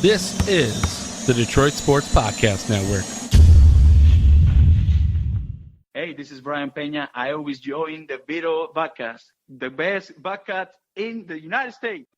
This is the Detroit Sports Podcast Network. Hey, this is Brian Peña. I always join the Vito podcast, the best podcast in the United States.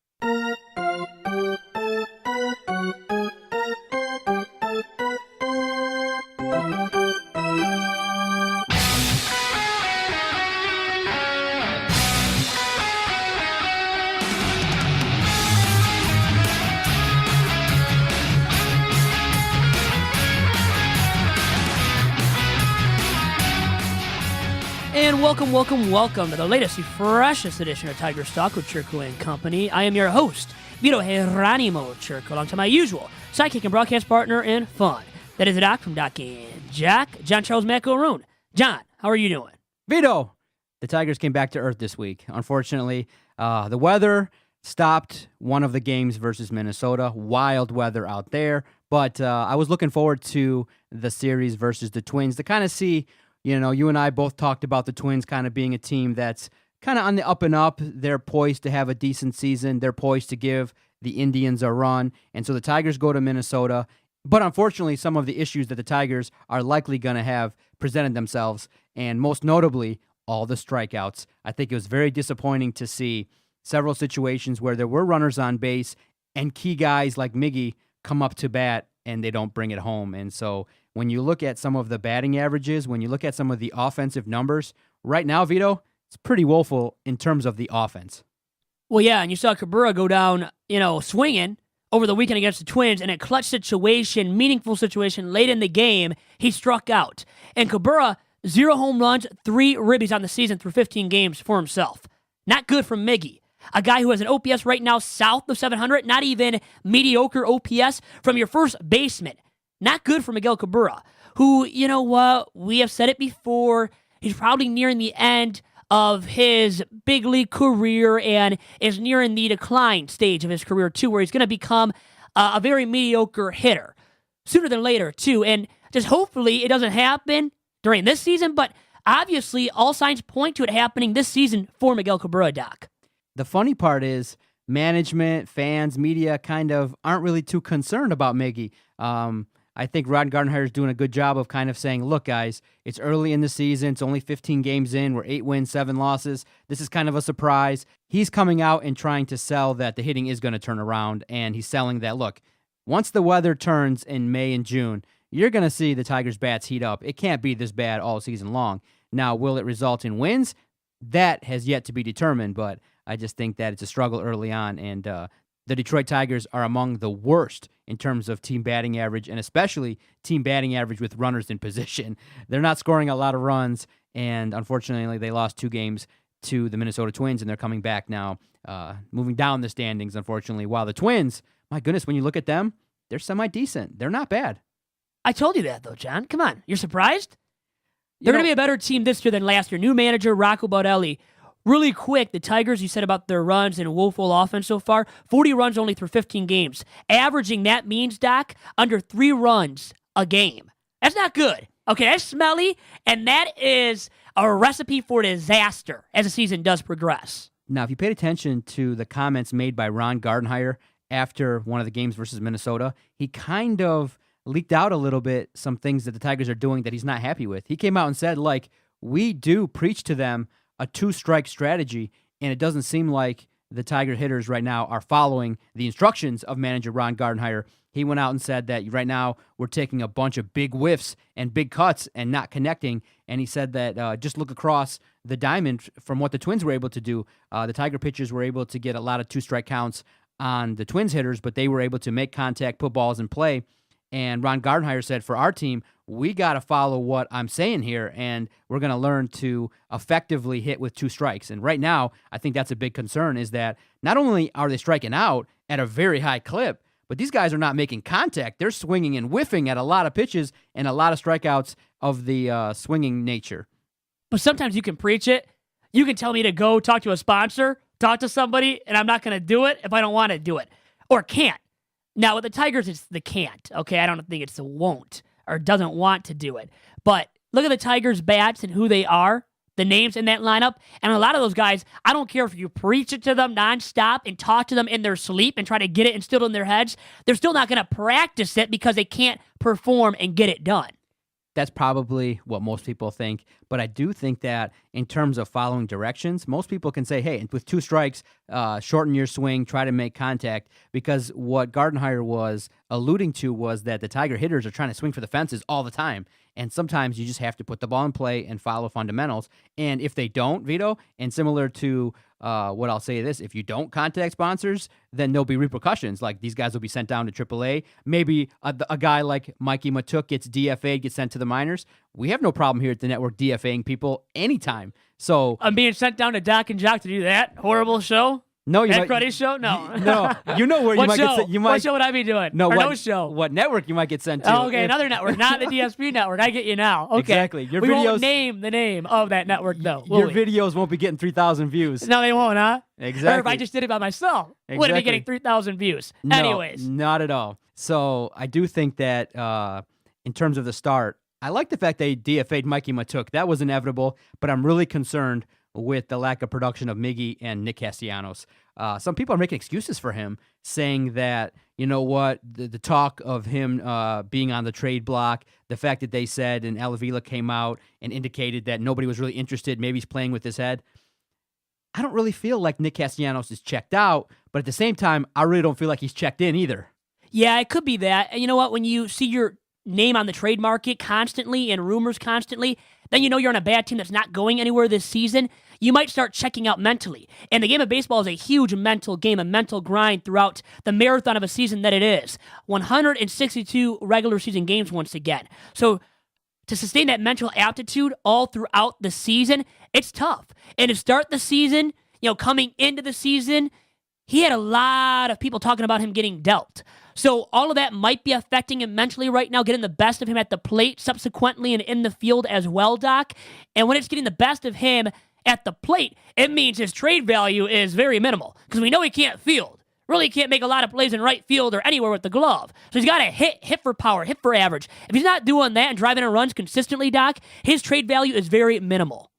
And welcome to the latest and freshest edition of Tiger Talk with Chirco and Company. I am your host, Vito Geronimo Chirco, alongside my usual sidekick and broadcast partner in fun. That is the Doc from Doc and Jack, John Charles McElroon. John, how are you doing? Vito, the Tigers came back to earth this week. Unfortunately, the weather stopped one of the games versus Minnesota. Wild weather out there. But I was looking forward to the series versus the Twins to kind of see. You know, you and I both talked about the Twins kind of being a team that's kind of on the up and up. They're poised to have a decent season. They're poised to give the Indians a run. And so the Tigers go to Minnesota. But unfortunately, some of the issues that the Tigers are likely going to have presented themselves, and most notably, all the strikeouts. I think it was very disappointing to see several situations where there were runners on base and key guys like Miggy come up to bat and they don't bring it home. And so when you look at some of the batting averages, when you look at some of the offensive numbers, right now, Vito, it's pretty woeful in terms of the offense. Well, yeah, and you saw Cabrera go down, swinging over the weekend against the Twins in a clutch situation, meaningful situation late in the game. He struck out. And Cabrera, 0 home runs, 3 ribbies on the season through 15 games for himself. Not good from Miggy. A guy who has an OPS right now south of 700, not even mediocre OPS from your first baseman. Not good for Miguel Cabrera, who, you know what, we have said it before, he's probably nearing the end of his big league career and is nearing the decline stage of his career, too, where he's going to become a very mediocre hitter sooner than later, too. And just hopefully it doesn't happen during this season, but obviously all signs point to it happening this season for Miguel Cabrera, Doc. The funny part is management, fans, media kind of aren't really too concerned about Miggy. I think Ron Gardenhire is doing a good job of kind of saying, look, guys, it's early in the season. It's only 15 games in. We're 8 wins, 7 losses. This is kind of a surprise. He's coming out and trying to sell that the hitting is going to turn around, and he's selling that, look, once the weather turns in May and June, you're going to see the Tigers' bats heat up. It can't be this bad all season long. Now, will it result in wins? That has yet to be determined, but I just think that it's a struggle early on, and the Detroit Tigers are among the worst in terms of team batting average, and especially team batting average with runners in position. They're not scoring a lot of runs, and unfortunately, they lost 2 games to the Minnesota Twins, and they're coming back now, moving down the standings, unfortunately, while the Twins, my goodness, when you look at them, they're semi-decent. They're not bad. I told you that, though, John. Come on. You're surprised? They're going to be a better team this year than last year. New manager, Rocco Baldelli. Really quick, the Tigers, you said about their runs and woeful offense so far, 40 runs only through 15 games. Averaging, that means, Doc, under 3 runs a game. That's not good. Okay, that's smelly, and that is a recipe for disaster as the season does progress. Now, if you paid attention to the comments made by Ron Gardenhire after one of the games versus Minnesota, he kind of leaked out a little bit some things that the Tigers are doing that he's not happy with. He came out and said, we do preach to them a 2-strike strategy, and it doesn't seem like the Tiger hitters right now are following the instructions of manager Ron Gardenhire. He went out and said that right now we're taking a bunch of big whiffs and big cuts and not connecting, and he said that just look across the diamond from what the Twins were able to do. The Tiger pitchers were able to get a lot of 2-strike counts on the Twins hitters, but they were able to make contact, put balls in play, and Ron Gardenhire said, for our team, we got to follow what I'm saying here, and we're going to learn to effectively hit with 2 strikes. And right now, I think that's a big concern, is that not only are they striking out at a very high clip, but these guys are not making contact. They're swinging and whiffing at a lot of pitches and a lot of strikeouts of the swinging nature. But sometimes you can preach it. You can tell me to go talk to a sponsor, talk to somebody, and I'm not going to do it if I don't want to do it, or can't. Now, with the Tigers, it's the can't, okay? I don't think it's the won't or doesn't want to do it. But look at the Tigers' bats and who they are. the names in that lineup. And a lot of those guys, I don't care if you preach it to them nonstop and talk to them in their sleep and try to get it instilled in their heads, they're still not going to practice it because they can't perform and get it done. That's probably what most people think. But I do think that in terms of following directions, most people can say, hey, with 2 strikes, shorten your swing, try to make contact. Because what Gardenhire was alluding to was that the Tiger hitters are trying to swing for the fences all the time. And sometimes you just have to put the ball in play and follow fundamentals. And if they don't, Vito, and similar to what I'll say this, if you don't contact sponsors, then there'll be repercussions. Like these guys will be sent down to AAA. Maybe a guy like Mikey Matuk gets DFA'd, gets sent to the minors. We have no problem here at the network DFAing people anytime. So I'm being sent down to Doc and Jock to do that horrible show. No, you Ed might. Cruddy show? No. No, you know where you might get sent. You might. What show would I be doing? No, no show. What network you might get sent to? Oh, okay, another network, not the DSP network. I get you now. Okay. Exactly. We won't name the name of that network, though. Your videos won't be getting 3,000 views. No, they won't, huh? Exactly. Or if I just did it by myself, would it be getting 3,000 views? No, Anyways. not at all. So I do think that in terms of the start, I like the fact they DFA'd Mikey Matuk. That was inevitable, but I'm really concerned with the lack of production of Miggy and Nick Castellanos. Some people are making excuses for him, saying that, you know what, the talk of him being on the trade block, the fact that they said and Avila came out and indicated that nobody was really interested, maybe he's playing with his head. I don't really feel like Nick Castellanos is checked out, but at the same time, I really don't feel like he's checked in either. Yeah, it could be that. And you know what? When you see your name on the trade market constantly and rumors constantly, then you know you're on a bad team that's not going anywhere this season. You might start checking out mentally. And the game of baseball is a huge mental game, a mental grind throughout the marathon of a season that it is. 162 regular season games once again. So to sustain that mental aptitude all throughout the season, it's tough. And to start the season, coming into the season, he had a lot of people talking about him getting dealt. So all of that might be affecting him mentally right now, getting the best of him at the plate subsequently and in the field as well, Doc. And when it's getting the best of him at the plate, it means his trade value is very minimal because we know he can't field. Really can't make a lot of plays in right field or anywhere with the glove. So he's got to hit for power, hit for average. If he's not doing that and driving in runs consistently, Doc, his trade value is very minimal.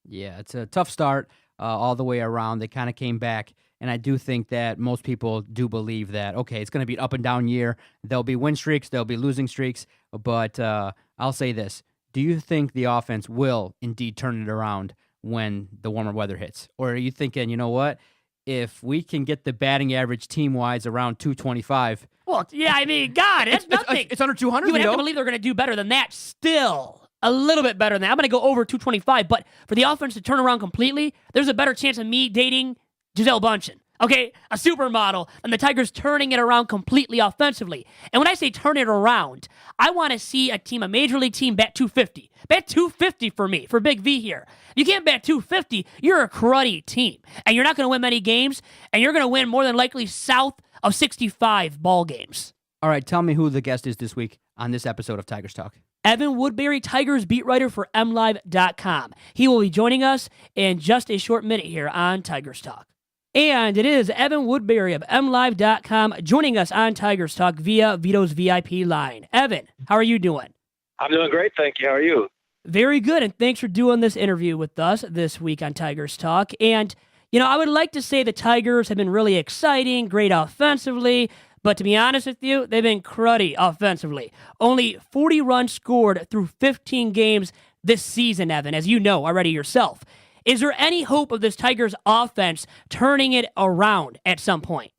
Yeah, it's a tough start all the way around. They kind of came back. And I do think that most people do believe that, okay, it's going to be an up and down year. There'll be win streaks, there'll be losing streaks. But I'll say this. Do you think the offense will indeed turn it around when the warmer weather hits? Or are you thinking, you know what, if we can get the batting average team-wise around 225. Well, yeah, I mean, God, that's nothing. It's under 200, You would have to believe they're going to do better than that still. A little bit better than that. I'm going to go over 225. But for the offense to turn around completely, there's a better chance of me dating Gisele Bundchen, okay, a supermodel, and the Tigers turning it around completely offensively. And when I say turn it around, I want to see a major league team bat 250. Bat 250 for me, for Big V here. If you can't bat 250, you're a cruddy team, and you're not going to win many games, and you're going to win more than likely south of 65 ball games. All right, tell me who the guest is this week on this episode of Tigers Talk. Evan Woodbery, Tigers beat writer for MLive.com. He will be joining us in just a short minute here on Tigers Talk. And it is Evan Woodbery of MLive.com joining us on Tigers Talk via Vito's VIP line. Evan, how are you doing? I'm doing great, thank you. How are you? Very good, and thanks for doing this interview with us this week on Tigers Talk. And, I would like to say the Tigers have been really exciting, great offensively, but to be honest with you, they've been cruddy offensively. Only 40 runs scored through 15 games this season, Evan, as you know already yourself. Is there any hope of this Tigers offense turning it around at some point?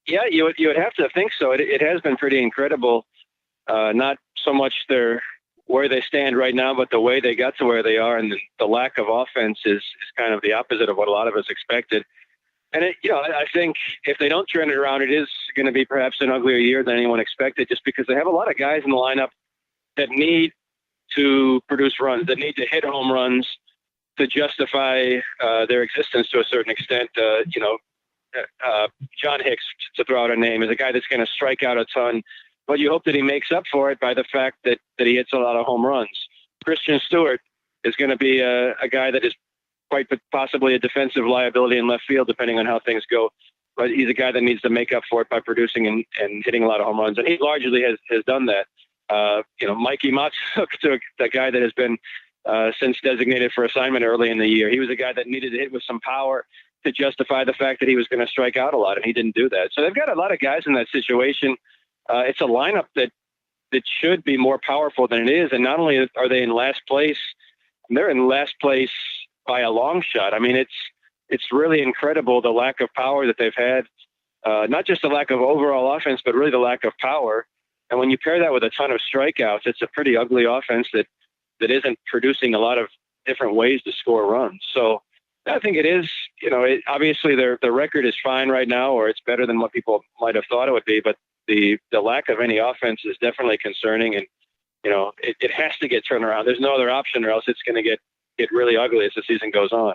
Yeah, you would have to think so. It has been pretty incredible. Not so much where they stand right now, but the way they got to where they are, and the lack of offense is kind of the opposite of what a lot of us expected. And I think if they don't turn it around, it is going to be perhaps an uglier year than anyone expected, just because they have a lot of guys in the lineup that need to produce runs, that need to hit home runs to justify their existence to a certain extent. John Hicks, to throw out a name, is a guy that's going to strike out a ton, but you hope that he makes up for it by the fact that he hits a lot of home runs. Christian Stewart is going to be a guy that is quite possibly a defensive liability in left field, depending on how things go. But he's a guy that needs to make up for it by producing and hitting a lot of home runs, and he largely has done that. Mikey Matuk, the guy that has been since designated for assignment early in the year. He was a guy that needed to hit with some power to justify the fact that he was going to strike out a lot, and he didn't do that. So they've got a lot of guys in that situation. It's a lineup that should be more powerful than it is, and not only are they in last place, they're in last place by a long shot. I mean, it's really incredible the lack of power that they've had, not just the lack of overall offense, but really the lack of power. And when you pair that with a ton of strikeouts, it's a pretty ugly offense that isn't producing a lot of different ways to score runs. So I think it is, obviously their record is fine right now, or it's better than what people might have thought it would be, but the lack of any offense is definitely concerning, and it has to get turned around. There's no other option, or else it's going to get really ugly as the season goes on.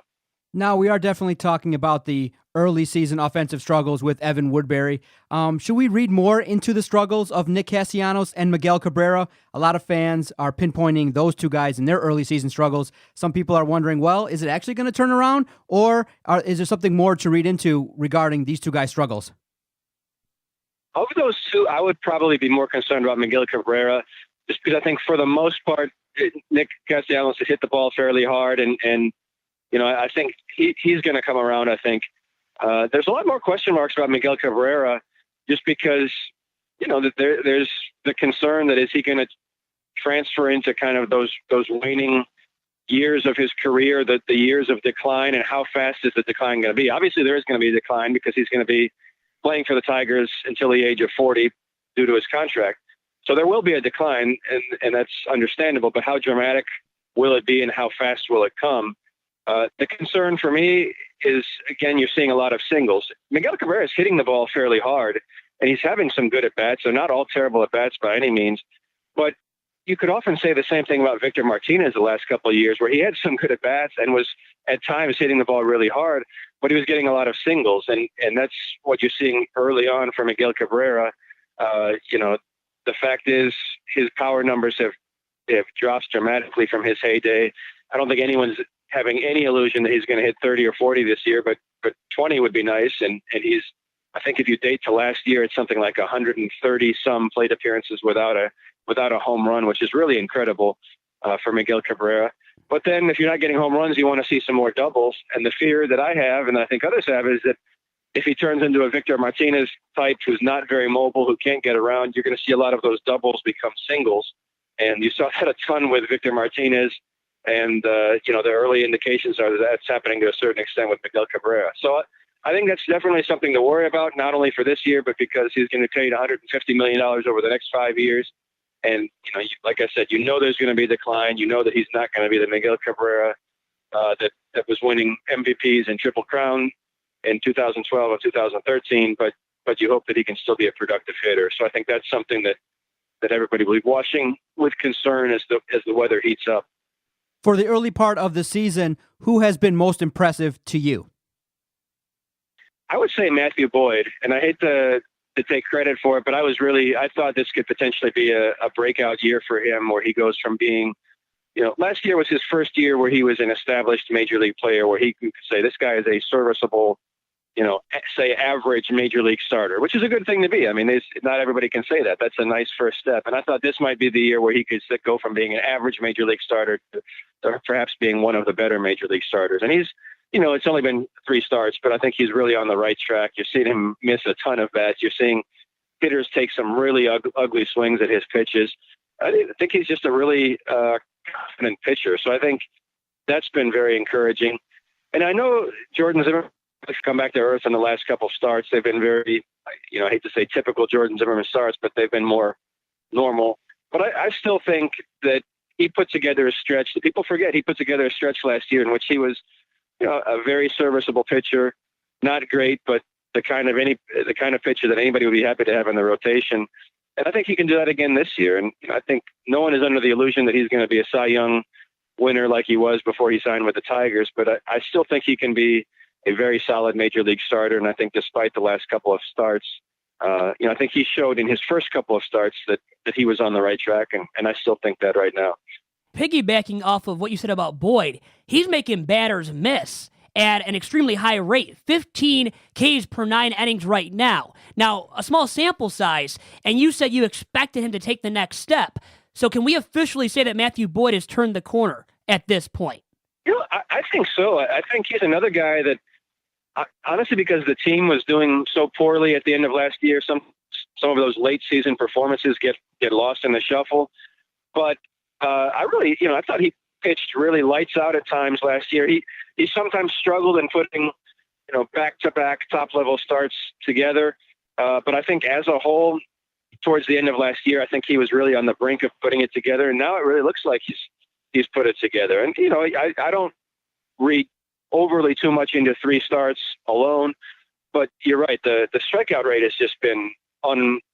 Now, we are definitely talking about the early season offensive struggles with Evan Woodbery. Should we read more into the struggles of Nick Castellanos and Miguel Cabrera? A lot of fans are pinpointing those two guys in their early season struggles. Some people are wondering, well, is it actually going to turn around, or is there something more to read into regarding these two guys' struggles? Of those two, I would probably be more concerned about Miguel Cabrera, just because I think for the most part, Nick Castellanos has hit the ball fairly hard, and I think he's going to come around. I think there's a lot more question marks about Miguel Cabrera, just because there's the concern that is he going to transfer into kind of those waning years of his career, the years of decline, and how fast is the decline going to be? Obviously, there is going to be a decline because he's going to be playing for the Tigers until the age of 40 due to his contract. So there will be a decline, and that's understandable. But how dramatic will it be, and how fast will it come? The concern for me is, again, you're seeing a lot of singles. Miguel Cabrera is hitting the ball fairly hard, and he's having some good at-bats. They're not all terrible at-bats by any means. But you could often say the same thing about Victor Martinez the last couple of years, where he had some good at-bats and was at times hitting the ball really hard, but he was getting a lot of singles. And that's what you're seeing early on for Miguel Cabrera. The fact is his power numbers have dropped dramatically from his heyday. I don't think anyone's having any illusion that he's going to hit 30 or 40 this year, but 20 would be nice. And he's, I think if you date to last year, it's something like 130 some plate appearances without a home run, which is really incredible for Miguel Cabrera. But then if you're not getting home runs, you want to see some more doubles. And the fear that I have, and I think others have, is that if he turns into a Victor Martinez type who's not very mobile, who can't get around, you're going to see a lot of those doubles become singles. And you saw that a ton with Victor Martinez. And, the early indications are that that's happening to a certain extent with Miguel Cabrera. So I think that's definitely something to worry about, not only for this year, but because he's going to pay $150 million over the next 5 years. And, like I said, there's going to be a decline. That he's not going to be the Miguel Cabrera that was winning MVPs and Triple Crown in 2012 and 2013, but you hope that he can still be a productive hitter. So I think that's something that everybody will be watching with concern as the weather heats up. For the early part of the season, who has been most impressive to you? I would say Matthew Boyd, and I hate to take credit for it, but I thought this could potentially be a breakout year for him, where he goes from being, last year was his first year where he was an established major league player, where he could say this guy is a serviceable, say average major league starter, which is a good thing to be. I mean, not everybody can say that. That's a nice first step. And I thought this might be the year where he could go from being an average major league starter to perhaps being one of the better major league starters. And he's, it's only been 3 starts, but I think he's really on the right track. You're seeing him miss a ton of bats. You're seeing hitters take some really ugly swings at his pitches. I think he's just a really confident pitcher. So I think that's been very encouraging. And I know Jordan Zimmerman has come back to earth in the last couple of starts. They've been very, I hate to say typical Jordan Zimmerman starts, but they've been more normal. But I still think that he put together a stretch that people forget. He put together a stretch last year in which he was, a very serviceable pitcher, not great, but the kind of pitcher that anybody would be happy to have in the rotation. And I think he can do that again this year. And I think no one is under the illusion that he's going to be a Cy Young winner like he was before he signed with the Tigers. But I still think he can be a very solid major league starter. And I think despite the last couple of starts, I think he showed in his first couple of starts that he was on the right track. And I still think that right now. Piggybacking off of what you said about Boyd, he's making batters miss at an extremely high rate, 15 Ks per 9 innings right now. Now, a small sample size, and you said you expected him to take the next step. So can we officially say that Matthew Boyd has turned the corner at this point? I think so. I think he's another guy that, honestly, because the team was doing so poorly at the end of last year, some of those late season performances get lost in the shuffle. But I really, I thought he pitched really lights out at times last year. He sometimes struggled in putting, back-to-back top-level starts together. But I think as a whole, towards the end of last year, I think he was really on the brink of putting it together. And now it really looks like he's put it together. And, I don't read overly too much into 3 starts alone, but you're right. The strikeout rate has just been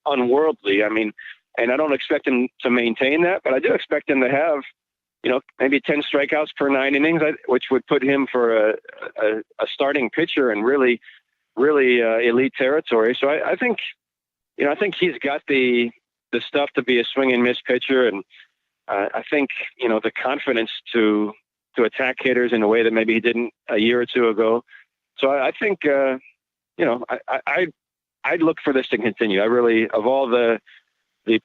unworldly. I mean, and I don't expect him to maintain that, but I do expect him to have, maybe 10 strikeouts per 9 innings, which would put him for a starting pitcher in really, really elite territory. So I think, I think he's got the stuff to be a swing and miss pitcher. And I think, the confidence to attack hitters in a way that maybe he didn't a year or two ago. So I think, I'd look for this to continue. I really, of all the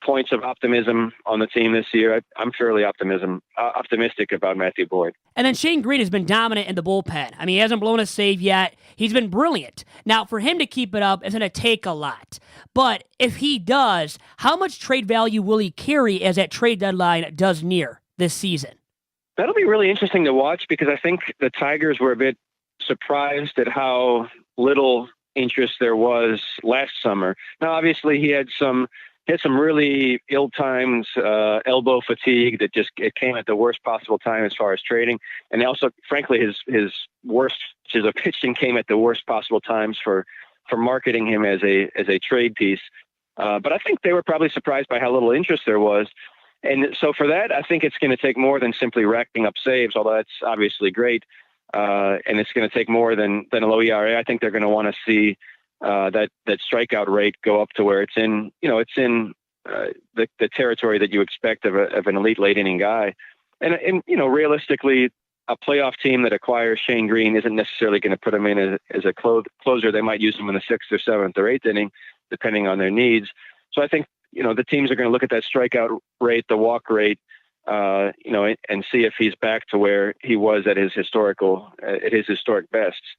points of optimism on the team this year, I'm fairly optimistic about Matthew Boyd. And then Shane Greene has been dominant in the bullpen. I mean, he hasn't blown a save yet. He's been brilliant. Now, for him to keep it up is going to take a lot. But if he does, how much trade value will he carry as that trade deadline does near this season? That'll be really interesting to watch, because I think the Tigers were a bit surprised at how little interest there was last summer. Now, obviously, he had some really ill-timed elbow fatigue that it came at the worst possible time as far as trading. And also, frankly, his worst pitches of pitching came at the worst possible times for marketing him as a trade piece. But I think they were probably surprised by how little interest there was. And so for that, I think it's going to take more than simply racking up saves, although that's obviously great. And it's going to take more than a low ERA. I think they're going to want to see that strikeout rate go up to where it's in the territory that you expect of an elite late inning guy. And realistically, a playoff team that acquires Shane Greene isn't necessarily going to put him in as a closer. They might use him in the 6th or 7th or 8th inning, depending on their needs. So I think, the teams are going to look at that strikeout rate, the walk rate, and see if he's back to where he was at his historic bests.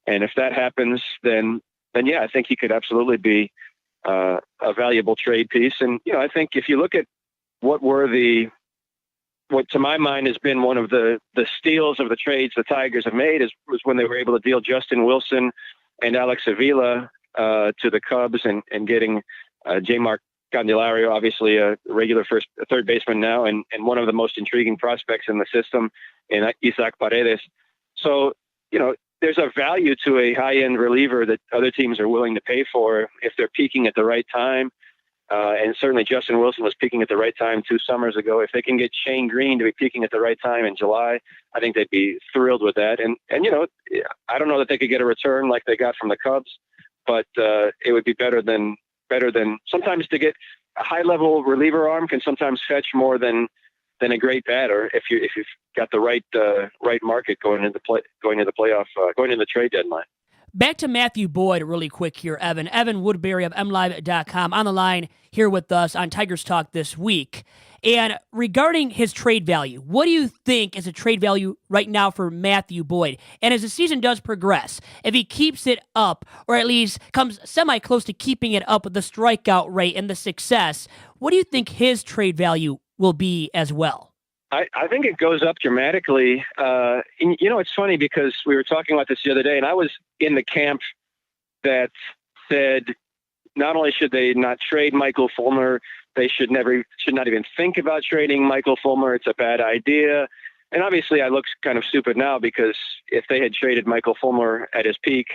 And if that happens, then yeah, I think he could absolutely be a valuable trade piece. And, I think if you look at what to my mind has been one of the steals of the trades the Tigers have made was when they were able to deal Justin Wilson and Alex Avila to the Cubs and getting J-Mark Candelario, obviously a regular third baseman now, and one of the most intriguing prospects in the system, in Isaac Paredes. So, there's a value to a high-end reliever that other teams are willing to pay for if they're peaking at the right time. And certainly Justin Wilson was peaking at the right time 2 summers ago. If they can get Shane Greene to be peaking at the right time in July, I think they'd be thrilled with that. And I don't know that they could get a return like they got from the Cubs, but it would be better than sometimes to get a high-level reliever arm can sometimes fetch more than a great batter if you've got the right market going into the trade deadline. Back to Matthew Boyd really quick here, Evan. Evan Woodbery of MLive.com on the line here with us on Tigers Talk this week. And regarding his trade value, what do you think is a trade value right now for Matthew Boyd? And as the season does progress, if he keeps it up, or at least comes semi-close to keeping it up with the strikeout rate and the success, what do you think his trade value will be as well? I think it goes up dramatically. It's funny because we were talking about this the other day, and I was in the camp that said not only should they not trade Michael Fulmer, they should not even think about trading Michael Fulmer. It's a bad idea. And obviously I look kind of stupid now, because if they had traded Michael Fulmer at his peak,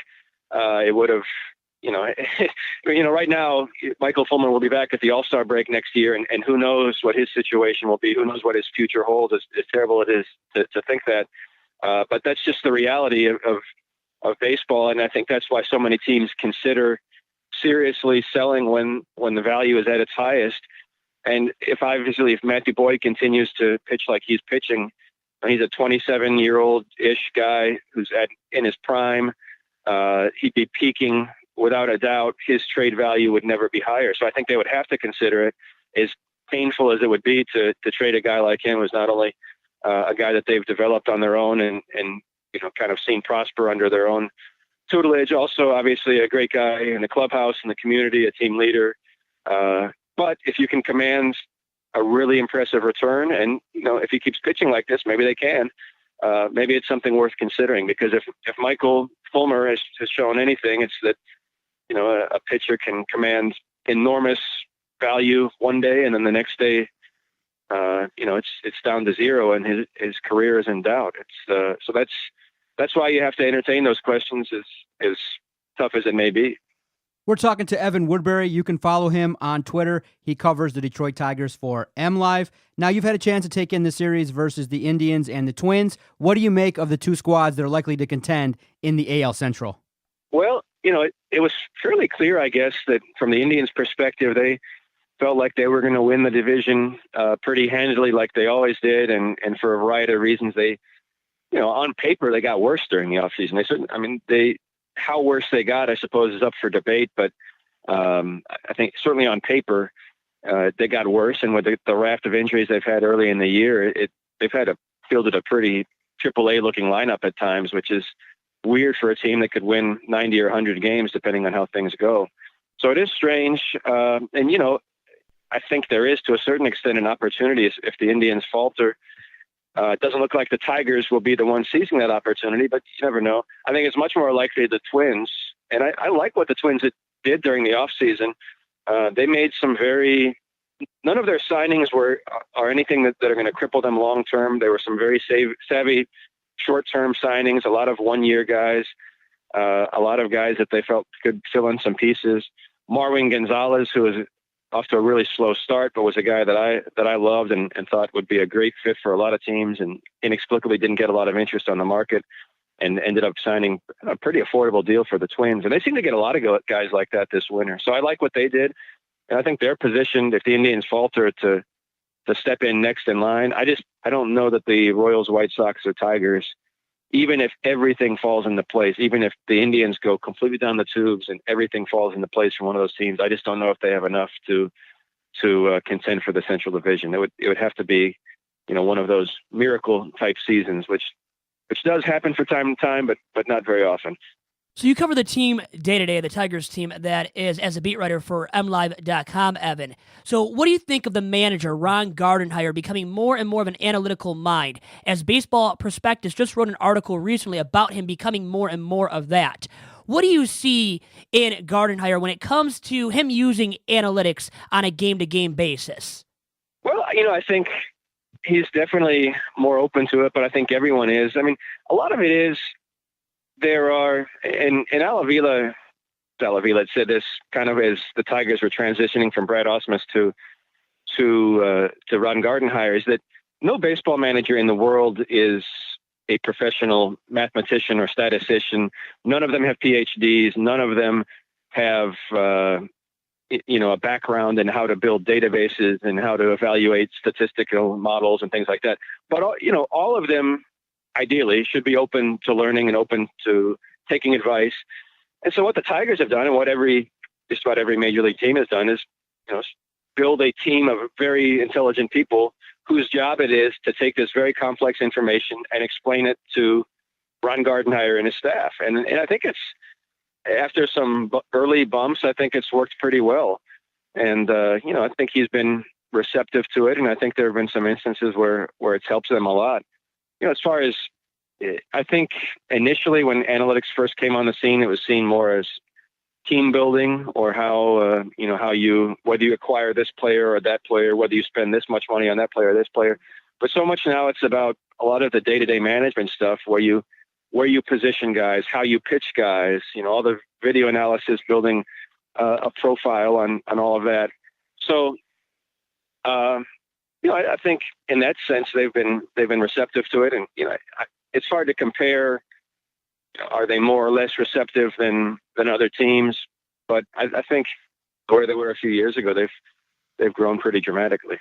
it would have, right now, Michael Fulmer will be back at the All-Star break next year, and who knows what his situation will be. Who knows what his future holds, as terrible it is to think that. But that's just the reality of baseball. And I think that's why so many teams consider seriously selling when the value is at its highest. And if Matthew Boyd continues to pitch like he's pitching, he's a 27-year-old-ish guy who's in his prime. He'd be peaking without a doubt. His trade value would never be higher. So I think they would have to consider it, as painful as it would be to trade a guy like him, who's not only a guy that they've developed on their own and kind of seen prosper under their own tutelage. Also, obviously, a great guy in the clubhouse and the community, a team leader. But if you can command a really impressive return, and if he keeps pitching like this, maybe they can. Maybe it's something worth considering, because if Michael Fulmer has shown anything, it's that a pitcher can command enormous value one day, and then the next day, it's down to zero, and his career is in doubt. So that's why you have to entertain those questions, as tough as it may be. We're talking to Evan Woodbery. You can follow him on Twitter. He covers the Detroit Tigers for MLive. Now, you've had a chance to take in the series versus the Indians and the Twins. What do you make of the two squads that are likely to contend in the AL Central? Well, it was fairly clear, I guess, that from the Indians' perspective, they felt like they were going to win the division pretty handily, like they always did, and for a variety of reasons, they, on paper, they got worse during the offseason. How worse they got, I suppose, is up for debate, but I think certainly on paper, they got worse, and with the raft of injuries they've had early in the year, they've had fielded a pretty AAA-looking lineup at times, which is weird for a team that could win 90 or 100 games, depending on how things go. So it is strange, and I think there is, to a certain extent, an opportunity if the Indians falter. It doesn't look like the Tigers will be the ones seizing that opportunity, but you never know. I think it's much more likely the Twins, and I like what the Twins did during the offseason. They made none of their signings are anything that are going to cripple them long term. There were some very savvy short-term signings, a lot of one-year guys, a lot of guys that they felt could fill in some pieces. Marwin Gonzalez, who was off to a really slow start, but was a guy that I loved and thought would be a great fit for a lot of teams, and inexplicably didn't get a lot of interest on the market and ended up signing a pretty affordable deal for the Twins. And they seem to get a lot of guys like that this winter. So I like what they did. And I think they're positioned, if the Indians falter, to step in next in line. I don't know that the Royals, White Sox, or Tigers, even if everything falls into place, even if the Indians go completely down the tubes and everything falls into place from one of those teams, I just don't know if they have enough to contend for the Central Division. It would have to be, one of those miracle type seasons, which does happen from time to time, but not very often. So you cover the team day-to-day, the Tigers team, that is, as a beat writer for MLive.com, Evan. So what do you think of the manager, Ron Gardenhire, becoming more and more of an analytical mind? As Baseball Prospectus just wrote an article recently about him becoming more and more of that. What do you see in Gardenhire when it comes to him using analytics on a game-to-game basis? Well, I think he's definitely more open to it, but I think everyone is. I mean, a lot of it is, there are, and Al Avila said this kind of as the Tigers were transitioning from Brad Ausmus to Ron Gardenhire, is that no baseball manager in the world is a professional mathematician or statistician. None of them have PhDs. None of them have, a background in how to build databases and how to evaluate statistical models and things like that. But, all of them ideally should be open to learning and open to taking advice. And so what the Tigers have done, and what just about every major league team has done, is build a team of very intelligent people whose job it is to take this very complex information and explain it to Ron Gardenhire and his staff. And I think it's, after some early bumps, I think it's worked pretty well. And I think he's been receptive to it, and I think there have been some instances where it's helped them a lot. As far as, I think initially when analytics first came on the scene, it was seen more as team building, or how, whether you acquire this player or that player, whether you spend this much money on that player or this player. But so much now it's about a lot of the day-to-day management stuff, where you position guys, how you pitch guys, all the video analysis, building a profile on all of that. So, I think in that sense they've been receptive to it, and it's hard to compare. Are they more or less receptive than other teams? But I think where they were a few years ago, they've grown pretty dramatically.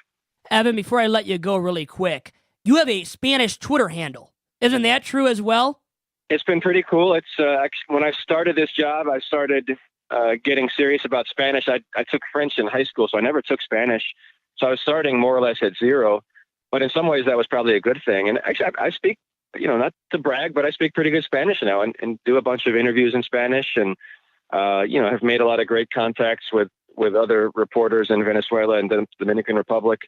Evan, before I let you go really quick, you have a Spanish Twitter handle. Isn't that true as well? It's been pretty cool. It's when I started this job, I started getting serious about Spanish. I took French in high school, so I never took Spanish. So I was starting more or less at zero. but in some ways that was probably a good thing. And actually, I speak, not to brag, but I speak pretty good Spanish now, and do a bunch of interviews in Spanish, and have made a lot of great contacts with other reporters in Venezuela and the Dominican Republic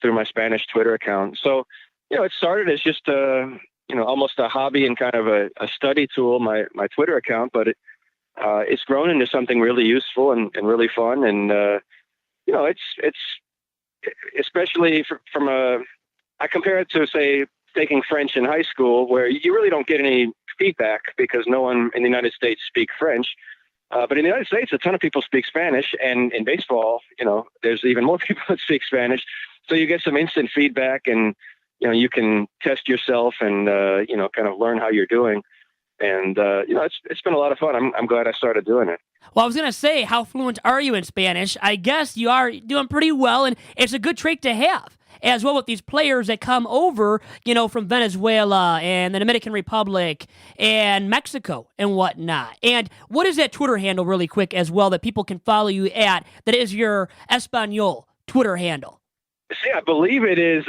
through my Spanish Twitter account. So, it started as just almost a hobby and kind of a study tool, my Twitter account, but it's grown into something really useful and really fun. And, it's especially I compare it to, say, taking French in high school, where you really don't get any feedback because no one in the United States speaks French. But in the United States, a ton of people speak Spanish, and in baseball, there's even more people that speak Spanish. So you get some instant feedback, and, you can test yourself and, kind of learn how you're doing. And, it's been a lot of fun. I'm glad I started doing it. Well, I was going to say, how fluent are you in Spanish? I guess you are doing pretty well, and it's a good trait to have as well with these players that come over, from Venezuela and the Dominican Republic and Mexico and whatnot. And what is that Twitter handle really quick as well that people can follow you at that is your Espanol Twitter handle? See, I believe it is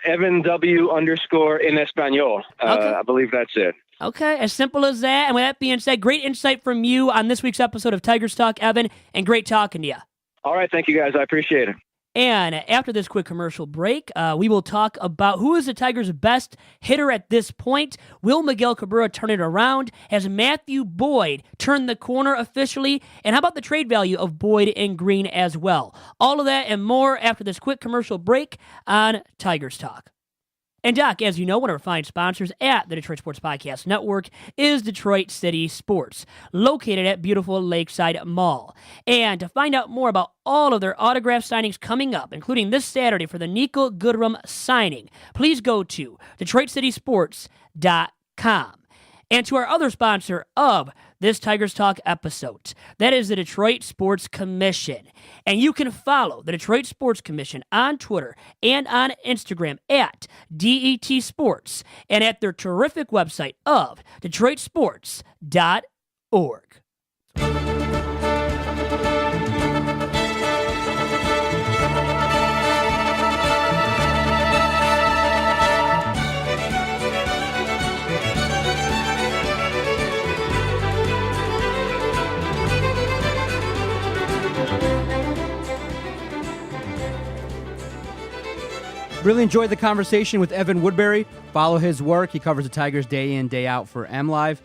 Evan W _ in Espanol. Okay. I believe that's it. Okay, as simple as that. And with that being said, great insight from you on this week's episode of Tigers Talk, Evan, and great talking to you. All right, thank you guys. I appreciate it. And after this quick commercial break, we will talk about who is the Tigers' best hitter at this point. Will Miguel Cabrera turn it around? Has Matthew Boyd turned the corner officially? And how about the trade value of Boyd and Greene as well? All of that and more after this quick commercial break on Tigers Talk. And Doc, as you know, one of our fine sponsors at the Detroit Sports Podcast Network is Detroit City Sports, located at beautiful Lakeside Mall. And to find out more about all of their autograph signings coming up, including this Saturday for the Nico Goodrum signing, please go to DetroitCitySports.com. And to our other sponsor of this Tigers Talk episode, that is the Detroit Sports Commission. And you can follow the Detroit Sports Commission on Twitter and on Instagram at DET Sports and at their terrific website of DetroitSports.org. Really enjoyed the conversation with Evan Woodbery. Follow his work. He covers the Tigers day in, day out for MLive.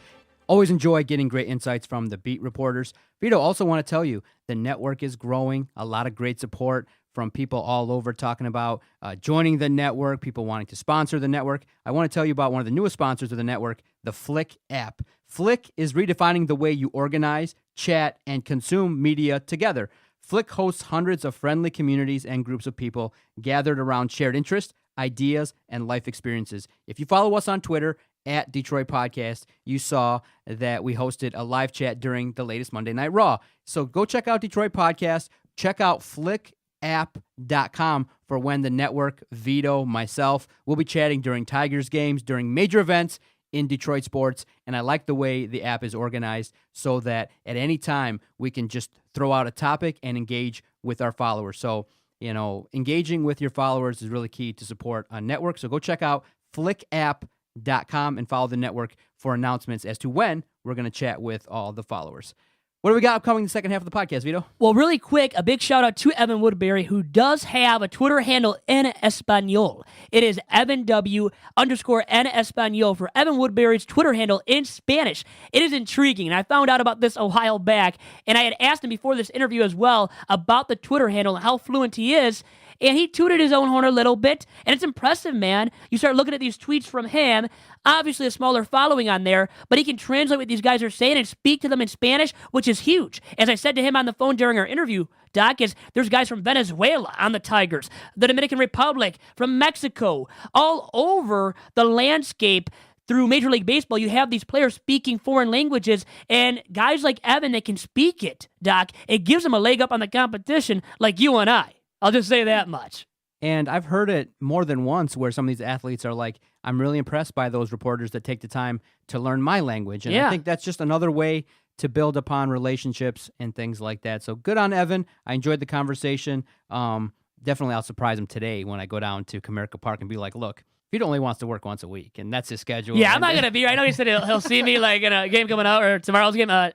Always enjoy getting great insights from the beat reporters. Vito, also want to tell you, the network is growing. A lot of great support from people all over talking about joining the network, people wanting to sponsor the network. I want to tell you about one of the newest sponsors of the network, the Flick app. Flick is redefining the way you organize, chat, and consume media together. Flick hosts hundreds of friendly communities and groups of people gathered around shared interests, ideas, and life experiences. If you follow us on Twitter, at Detroit Podcast, you saw that we hosted a live chat during the latest Monday Night Raw. So go check out Detroit Podcast. Check out flickapp.com for when the network, Vito, myself, will be chatting during Tigers games, during major events in Detroit sports. And I like the way the app is organized so that at any time we can just throw out a topic and engage with our followers. So, engaging with your followers is really key to support a network. So go check out flickapp.com and follow the network for announcements as to when we're going to chat with all the followers. What do we got upcoming the second half of the podcast, Vito? Well, really quick, a big shout out to Evan Woodbery, who does have a Twitter handle in Espanol. It is EvanW _ en Espanol for Evan Woodbery's Twitter handle in Spanish. It is intriguing, and I found out about this a while back, and I had asked him before this interview as well about the Twitter handle and how fluent he is, and he tooted his own horn a little bit, and it's impressive, man. You start looking at these tweets from him, obviously a smaller following on there, but he can translate what these guys are saying and speak to them in Spanish, which is huge. As I said to him on the phone during our interview, Doc, there's guys from Venezuela on the Tigers, the Dominican Republic, from Mexico, all over the landscape. Through Major League Baseball, you have these players speaking foreign languages, and guys like Evan that can speak it, Doc, it gives them a leg up on the competition like you and I. I'll just say that much. And I've heard it more than once where some of these athletes are like, I'm really impressed by those reporters that take the time to learn my language. And I think that's just another way to build upon relationships and things like that. So good on Evan. I enjoyed the conversation. definitely I'll surprise him today when I go down to Comerica Park and be like, look, Vito only wants to work once a week, and that's his schedule. Yeah, I'm not going to be here. I know he said he'll see me like in a game coming out or tomorrow's game. Nah.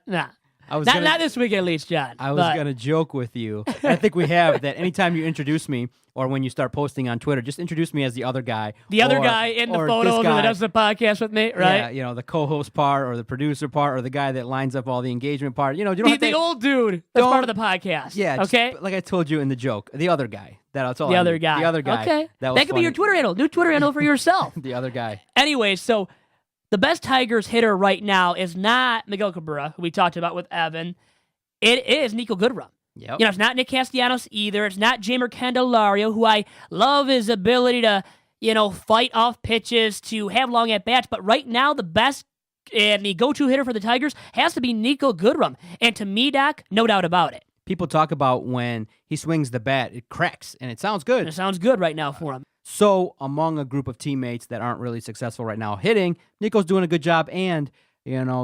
Not this week at least, John. I was going to joke with you. I think we have that anytime you introduce me or when you start posting on Twitter, just introduce me as the other guy. The other guy in the photo that does the podcast with me, right? Yeah, the co-host part or the producer part or the guy that lines up all the engagement part. You don't have the old dude that's part of the podcast. Yeah, okay. Like I told you in the joke, the other guy. That's all. The other guy. The other guy. Okay. That could be your Twitter handle. New Twitter handle for yourself. The other guy. Anyway, so the best Tigers hitter right now is not Miguel Cabrera, who we talked about with Evan. It is Nico Goodrum. Yep. It's not Nick Castellanos either. It's not Jeimer Candelario, who I love his ability to, fight off pitches, to have long at-bats. But right now, the best and the go-to hitter for the Tigers has to be Nico Goodrum. And to me, Doc, no doubt about it. People talk about when he swings the bat, it cracks, and it sounds good. It sounds good right now for him. So among a group of teammates that aren't really successful right now hitting, Nico's doing a good job, and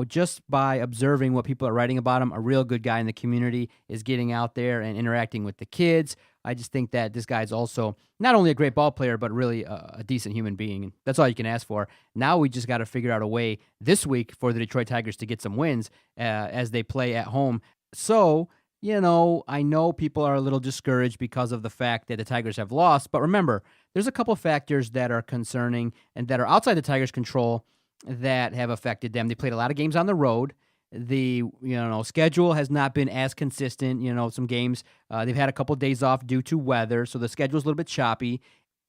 just by observing what people are writing about him, a real good guy in the community is getting out there and interacting with the kids. I just think that this guy's also not only a great ball player, but really a decent human being. And that's all you can ask for. Now we just got to figure out a way this week for the Detroit Tigers to get some wins as they play at home. So, I know people are a little discouraged because of the fact that the Tigers have lost. But remember, there's a couple factors that are concerning and that are outside the Tigers' control that have affected them. They played a lot of games on the road. The schedule has not been as consistent. Some games they've had a couple days off due to weather, so the schedule's a little bit choppy.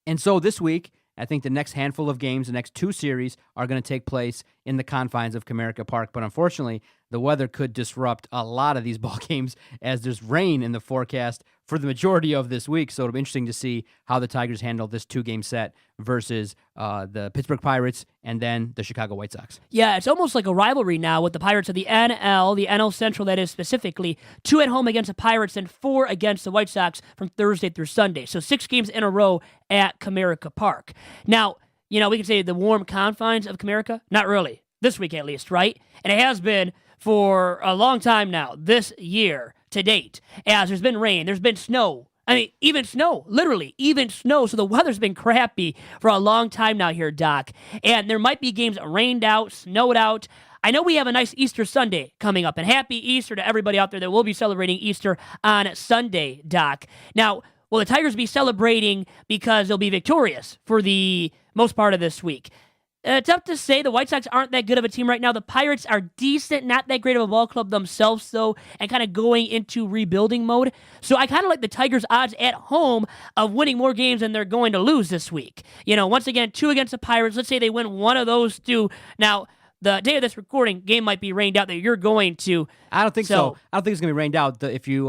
And so this week, I think the next handful of games, the next two series, are going to take place in the confines of Comerica Park. But unfortunately, the weather could disrupt a lot of these ball games as there's rain in the forecast for the majority of this week. So it'll be interesting to see how the Tigers handle this two-game set versus the Pittsburgh Pirates and then the Chicago White Sox. Yeah, it's almost like a rivalry now with the Pirates of the NL Central, that is specifically 2 at home against the Pirates and 4 against the White Sox from Thursday through Sunday. So 6 games in a row at Comerica Park. Now, we can say the warm confines of Comerica? Not really. This week at least, right? And it has been for a long time now, this year to date, as there's been rain, there's been snow. I mean, even snow, literally, even snow. So the weather's been crappy for a long time now here, Doc. And there might be games rained out, snowed out. I know we have a nice Easter Sunday coming up, and happy Easter to everybody out there that will be celebrating Easter on Sunday, Doc. Now, will the Tigers be celebrating because they'll be victorious for the most part of this week? It's tough to say. The White Sox aren't that good of a team right now. The Pirates are decent, not that great of a ball club themselves, though, and kind of going into rebuilding mode. So I kind of like the Tigers' odds at home of winning more games than they're going to lose this week. Once again, 2 against the Pirates. Let's say they win one of those 2. Now, the day of this recording, game might be rained out that you're going to. I don't think so. I don't think it's going to be rained out. If you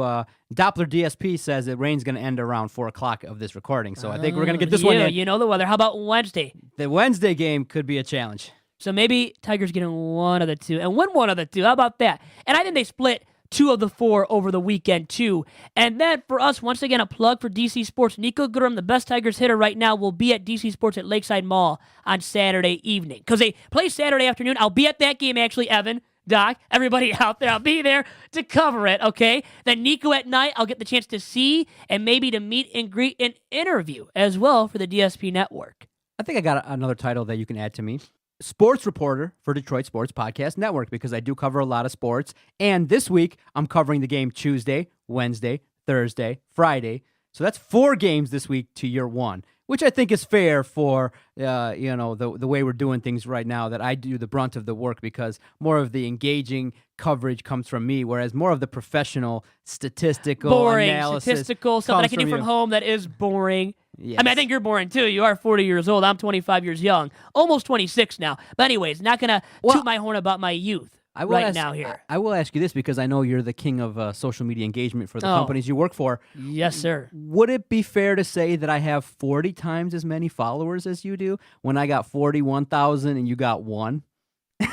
Doppler DSP says that rain's going to end around 4 o'clock of this recording, so I think we're going to get this one in. You know the weather. How about Wednesday? The Wednesday game could be a challenge. So maybe Tigers getting one of the 2 and win one of the 2. How about that? And I think they split 2 of the 4 over the weekend, too. And then for us, once again, a plug for DC Sports. Nico Goodrum, the best Tigers hitter right now, will be at DC Sports at Lakeside Mall on Saturday evening. Because they play Saturday afternoon. I'll be at that game, actually, Evan, Doc, everybody out there. I'll be there to cover it, okay? Then Nico at night, I'll get the chance to see and maybe to meet and greet and interview as well for the DSP Network. I think I got another title that you can add to me. Sports reporter for Detroit Sports Podcast Network, because I do cover a lot of sports. And this week, I'm covering the game Tuesday, Wednesday, Thursday, Friday. So that's 4 games this week to your 1, which I think is fair for the way we're doing things right now, that I do the brunt of the work because more of the engaging coverage comes from me, whereas more of the professional statistical boring analysis statistical stuff that I can do from home that is boring. Yes. I mean, I think you're boring too. You are 40 years old. I'm 25 years young, almost 26 now. But anyways, not going to toot my horn about my youth. I will ask you this because I know you're the king of social media engagement for the companies you work for. Yes, sir. Would it be fair to say that I have 40 times as many followers as you do when I got 41,000 and you got 1?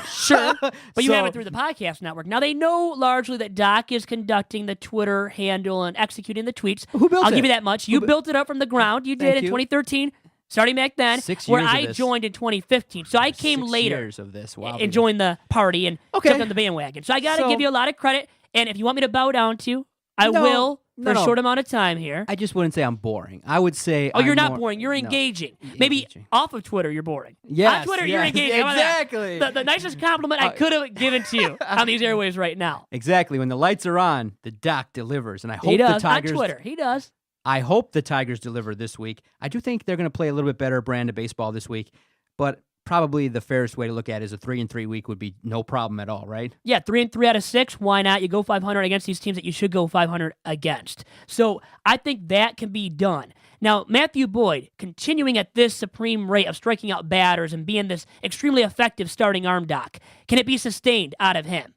Sure, but you have it through the podcast network. Now, they know largely that Doc is conducting the Twitter handle and executing the tweets. Who built it? I'll give you that much. You built it up from the ground. You did in 2013. Starting back then, 6 years where of I this. joined in 2015. So I came 6 later years of this. Wow, and joined the party and jumped on the bandwagon. So I got to give you a lot of credit. And if you want me to bow down to you, I will. for a short amount of time here. I just wouldn't say I'm boring. I would say you're not boring. You're engaging. Maybe engaging. off of Twitter, you're boring. Yes, on Twitter, you're engaging. How about exactly. that? The nicest compliment I could have given to you on these airwaves right now. Exactly. When the lights are on, the Doc delivers, and I hope He does. the Tigers. On Twitter, he does. I hope the Tigers deliver this week. I do think they're going to play a little bit better brand of baseball this week, but probably the fairest way to look at it is a 3-3 week would be no problem at all, right? Yeah, 3-3 out of 6. Why not? You go 500 against these teams that you should go 500 against. So I think that can be done. Now, Matthew Boyd, continuing at this supreme rate of striking out batters and being this extremely effective starting arm, Doc, can it be sustained out of him?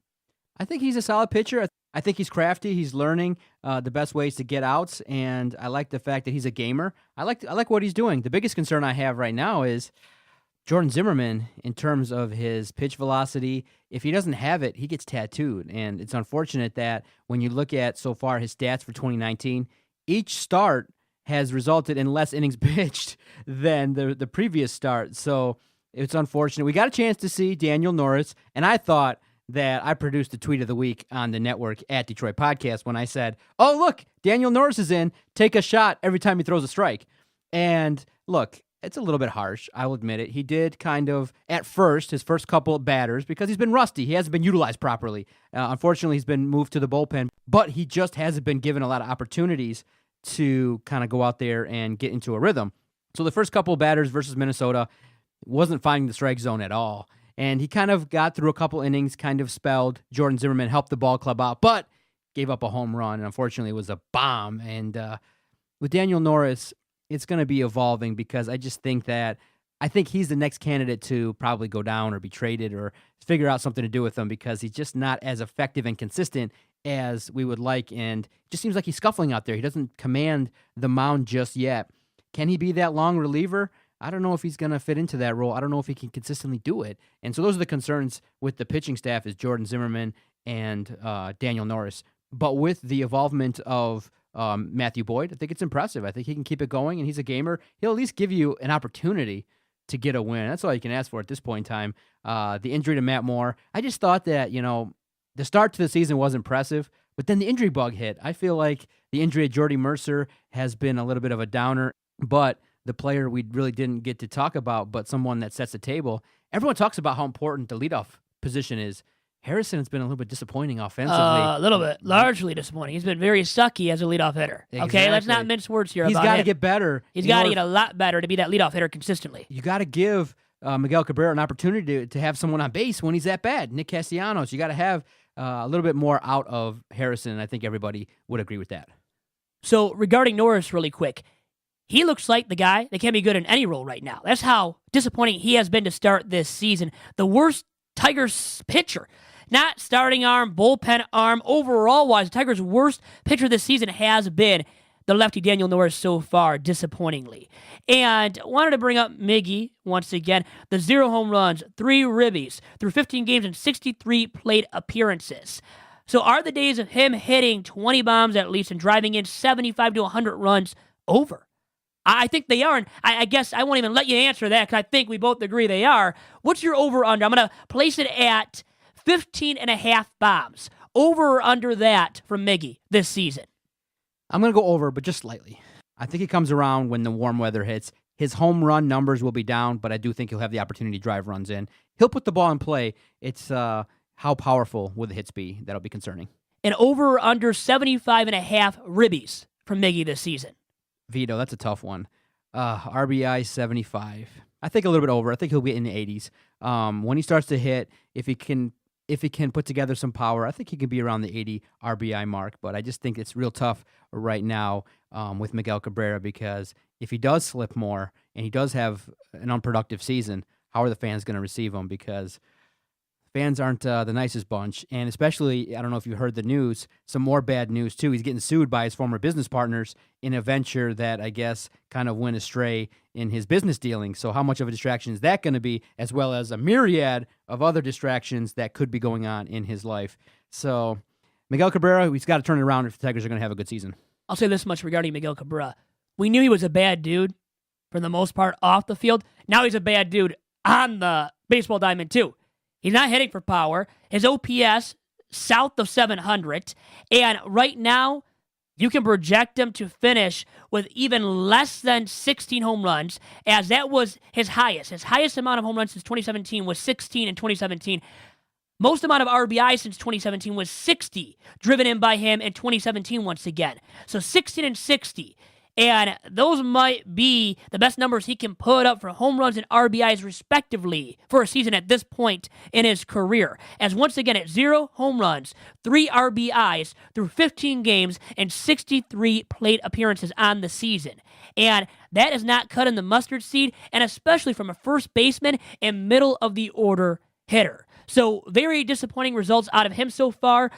I think he's a solid pitcher. I think he's crafty. He's learning the best ways to get outs, and I like the fact that he's a gamer. I like what he's doing. The biggest concern I have right now is Jordan Zimmermann, in terms of his pitch velocity. If he doesn't have it, he gets tattooed. And it's unfortunate that when you look at so far his stats for 2019, each start has resulted in less innings pitched than the previous start. So it's unfortunate. We got a chance to see Daniel Norris, and I thought that I produced the tweet of the week on the network at Detroit Podcast when I said, oh, look, Daniel Norris is in. Take a shot every time he throws a strike. And look, it's a little bit harsh. I will admit it. He did kind of, at first, his first couple of batters, because he's been rusty. He hasn't been utilized properly. Unfortunately, he's been moved to the bullpen, but he just hasn't been given a lot of opportunities to kind of go out there and get into a rhythm. So the first couple of batters versus Minnesota wasn't finding the strike zone at all. And he kind of got through a couple innings, kind of spelled. Jordan Zimmermann helped the ball club out, but gave up a home run, and unfortunately it was a bomb. And with Daniel Norris, it's going to be evolving, because I just think that he's the next candidate to probably go down or be traded or figure out something to do with him, because he's just not as effective and consistent as we would like, and it just seems like he's scuffling out there. He doesn't command the mound just yet. Can he be that long reliever? I don't know if he's going to fit into that role. I don't know if he can consistently do it. And so those are the concerns with the pitching staff, is Jordan Zimmermann and Daniel Norris. But with the involvement of Matthew Boyd, I think it's impressive. I think he can keep it going, and he's a gamer. He'll at least give you an opportunity to get a win. That's all you can ask for at this point in time. The injury to Matt Moore, I just thought that, the start to the season was impressive, but then the injury bug hit. I feel like the injury of Jordy Mercer has been a little bit of a downer, but the player we really didn't get to talk about, but someone that sets the table, everyone talks about how important the leadoff position is. Harrison has been a little bit disappointing offensively. A little bit. Largely disappointing. He's been very sucky as a leadoff hitter. Exactly. Okay, let's not mince words here. He's got to get better. He's got to get a lot better to be that leadoff hitter consistently. You got to give Miguel Cabrera an opportunity to have someone on base when he's that bad. Nick Castellanos, you got to have a little bit more out of Harrison, and I think everybody would agree with that. So regarding Norris really quick, he looks like the guy that can be good in any role right now. That's how disappointing he has been to start this season. The worst Tigers pitcher. Not starting arm, bullpen arm, overall-wise, the Tigers' worst pitcher this season has been the lefty Daniel Norris so far, disappointingly. And wanted to bring up Miggy once again. The 0 home runs, 3 ribbies, through 15 games and 63 plate appearances. So are the days of him hitting 20 bombs at least and driving in 75 to 100 runs over? I think they are, and I guess I won't even let you answer that, because I think we both agree they are. What's your over-under? I'm going to place it at 15.5 bombs. Over or under that from Miggy this season? I'm going to go over, but just slightly. I think he comes around when the warm weather hits. His home run numbers will be down, but I do think he'll have the opportunity to drive runs in. He'll put the ball in play. It's how powerful will the hits be that'll be concerning. And over or under 75.5 ribbies from Miggy this season? Vito, that's a tough one. RBI 75. I think a little bit over. I think he'll be in the 80s. When he starts to hit, if he can put together some power, I think he can be around the 80 RBI mark. But I just think it's real tough right now with Miguel Cabrera, because if he does slip more and he does have an unproductive season, how are the fans going to receive him? Because fans aren't the nicest bunch, and especially, I don't know if you heard the news, some more bad news too. He's getting sued by his former business partners in a venture that I guess kind of went astray in his business dealings. So how much of a distraction is that going to be, as well as a myriad of other distractions that could be going on in his life? So Miguel Cabrera, he's got to turn it around if the Tigers are going to have a good season. I'll say this much regarding Miguel Cabrera. We knew he was a bad dude for the most part off the field. Now he's a bad dude on the baseball diamond too. He's not hitting for power. His OPS south of 700. And right now, you can project him to finish with even less than 16 home runs, as that was his highest. His highest amount of home runs since 2017 was 16 in 2017. Most amount of RBI since 2017 was 60, driven in by him in 2017 once again. So 16 and 60. And those might be the best numbers he can put up for home runs and RBIs respectively for a season at this point in his career. As once again, at 0 home runs, 3 RBIs through 15 games and 63 plate appearances on the season. And that is not cutting the mustard seed, and especially from a first baseman and middle of the order hitter. So very disappointing results out of him so far.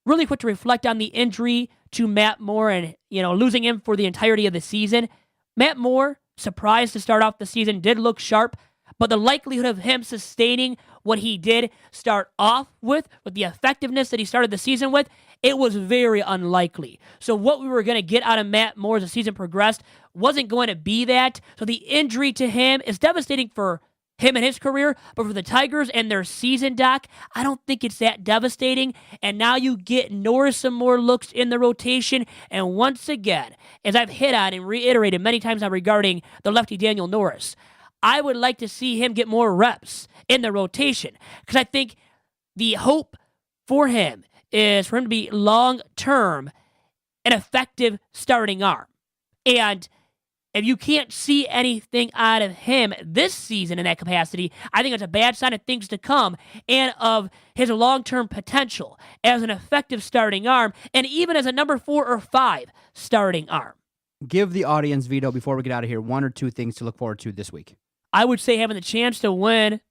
Really quick to reflect on the injury to Matt Moore and, losing him for the entirety of the season. Matt Moore, surprised to start off the season, did look sharp, but the likelihood of him sustaining what he did start off with the effectiveness that he started the season with, it was very unlikely. So what we were going to get out of Matt Moore as the season progressed wasn't going to be that. So the injury to him is devastating for him and his career, but for the Tigers and their season, Doc, I don't think it's that devastating. And now you get Norris some more looks in the rotation. And once again, as I've hit on and reiterated many times now regarding the lefty Daniel Norris, I would like to see him get more reps in the rotation, because I think the hope for him is for him to be long-term an effective starting arm. And if you can't see anything out of him this season in that capacity, I think it's a bad sign of things to come and of his long-term potential as an effective starting arm and even as a number 4 or 5 starting arm. Give the audience, Vito, before we get out of here, 1 or 2 things to look forward to this week. I would say having the chance to win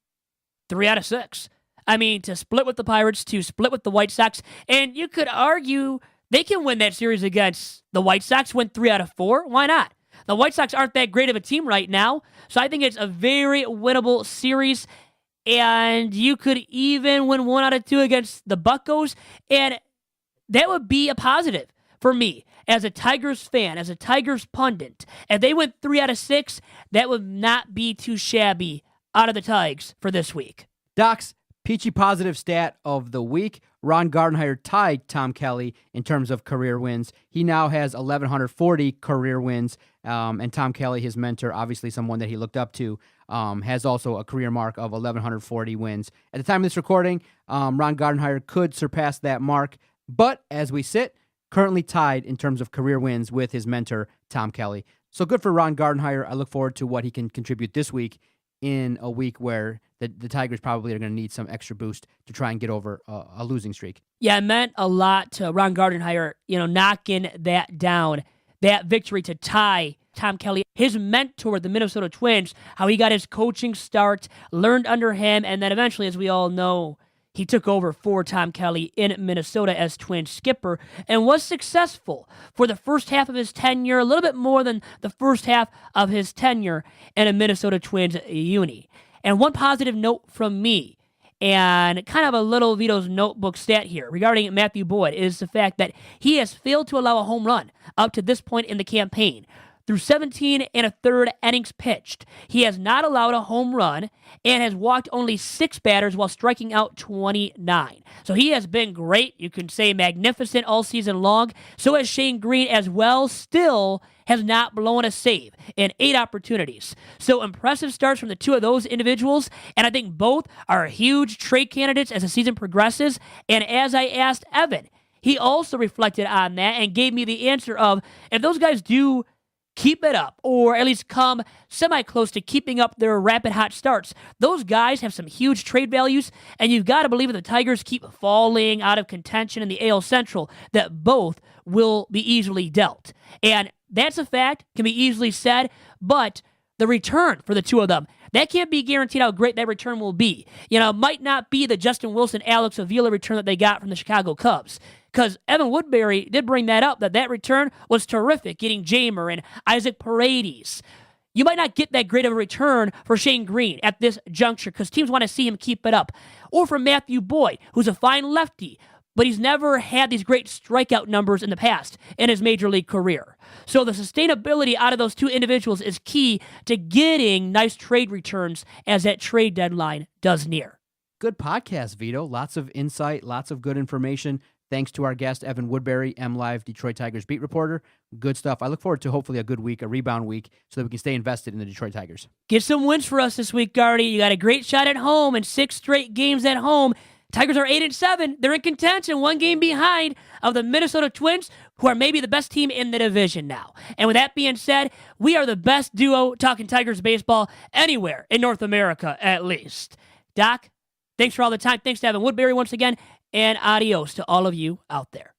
3 out of 6. I mean, to split with the Pirates, to split with the White Sox, and you could argue they can win that series against the White Sox, win 3 out of 4. Why not? The White Sox aren't that great of a team right now, so I think it's a very winnable series, and you could even win 1 out of 2 against the Buccos, and that would be a positive for me as a Tigers fan, as a Tigers pundit. If they went 3 out of 6, that would not be too shabby out of the Tigers for this week. Doc's peachy positive stat of the week: Ron Gardenhire tied Tom Kelly in terms of career wins. He now has 1,140 career wins, and Tom Kelly, his mentor, obviously someone that he looked up to, has also a career mark of 1,140 wins. At the time of this recording, Ron Gardenhire could surpass that mark, but as we sit, currently tied in terms of career wins with his mentor, Tom Kelly. So good for Ron Gardenhire. I look forward to what he can contribute this week, in a week where the Tigers probably are going to need some extra boost to try and get over a losing streak. Yeah, it meant a lot to Ron Gardenhire, knocking that down, that victory to tie Tom Kelly, his mentor, the Minnesota Twins, how he got his coaching start, learned under him, and then eventually, as we all know, he took over for Tom Kelly in Minnesota as Twins skipper and was successful for the first half of his tenure, a little bit more than the first half of his tenure in a Minnesota Twins uni. And one positive note from me, and kind of a little Vito's notebook stat here regarding Matthew Boyd, is the fact that he has failed to allow a home run up to this point in the campaign. Through 17 1/3 innings pitched, he has not allowed a home run and has walked only 6 batters while striking out 29. So he has been great. You can say magnificent all season long. So has Shane Greene as well. Still has not blown a save in 8 opportunities. So impressive starts from the 2 of those individuals, and I think both are huge trade candidates as the season progresses. And as I asked Evan, he also reflected on that and gave me the answer of, if those guys do keep it up, or at least come semi-close to keeping up their rapid hot starts, those guys have some huge trade values, and you've got to believe if the Tigers keep falling out of contention in the AL Central, that both will be easily dealt. And that's a fact, can be easily said, but the return for the 2 of them, that can't be guaranteed how great that return will be. It might not be the Justin Wilson, Alex Avila return that they got from the Chicago Cubs. Because Evan Woodbery did bring that up, that return was terrific, getting Jamer and Isaac Paredes. You might not get that great of a return for Shane Greene at this juncture because teams want to see him keep it up. Or for Matthew Boyd, who's a fine lefty, but he's never had these great strikeout numbers in the past in his major league career. So the sustainability out of those 2 individuals is key to getting nice trade returns as that trade deadline does near. Good podcast, Vito. Lots of insight, lots of good information. Thanks to our guest, Evan Woodbery, MLive Detroit Tigers beat reporter. Good stuff. I look forward to hopefully a good week, a rebound week, so that we can stay invested in the Detroit Tigers. Get some wins for us this week, Gardy. You got a great shot at home and 6 straight games at home. Tigers are 8-7. They're in contention, 1 game behind of the Minnesota Twins, who are maybe the best team in the division now. And with that being said, we are the best duo talking Tigers baseball anywhere in North America, at least. Doc, thanks for all the time. Thanks to Evan Woodbery once again, and adios to all of you out there.